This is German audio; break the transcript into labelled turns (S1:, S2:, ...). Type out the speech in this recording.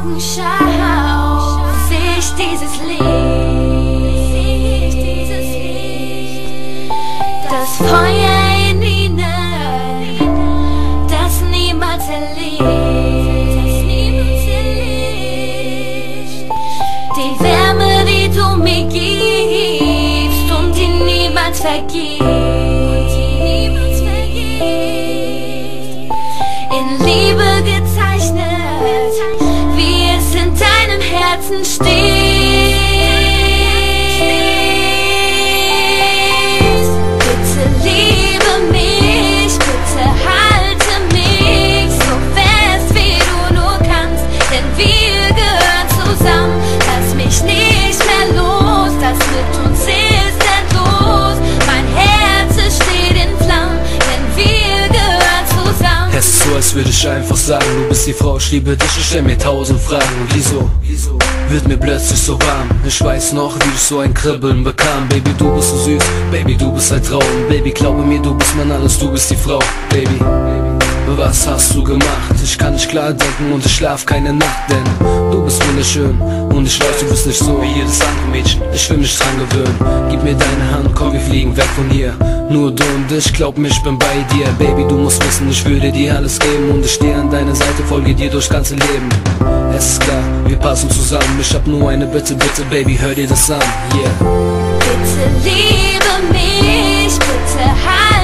S1: Augen schau, seh ich dieses Licht, das Feuer in ihnen, das niemals erlischt, die Wärme, die du mir gibst und die niemals vergisst, in Liebe gezeichnet, wie es in deinem Herzen steht. Bitte liebe mich, bitte halte mich so fest, wie du nur kannst, denn wir gehören zusammen. Lass mich nicht mehr los, das mit uns ist endlos. Mein Herz es steht in Flammen, denn wir gehören zusammen.
S2: Es ist so, als würde ich einfach sagen, du bist die Frau, ich liebe dich, ich stell mir 1000 Fragen. Und wieso wird mir plötzlich so warm? Ich weiß noch, wie ich so ein Kribbeln bekam. Baby, du bist so süß, Baby, du bist ein Traum. Baby, glaube mir, du bist mein alles, du bist die Frau. Baby, was hast du gemacht? Ich kann nicht klar denken und ich schlaf keine Nacht, denn du bist wunderschön und ich weiß, du bist nicht so wie jedes andere Mädchen. Ich will mich dran gewöhnen, gib mir deine Hand, komm, wir fliegen weg von hier. Nur du und ich, glaub mir, ich bin bei dir. Baby, du musst wissen, ich würde dir alles geben und ich stehe an deiner Seite, folge dir durchs ganze Leben. Es ist klar, wir passen zusammen, ich hab nur eine Bitte, bitte, Baby, hör dir das an, yeah.
S1: Bitte liebe mich, bitte halt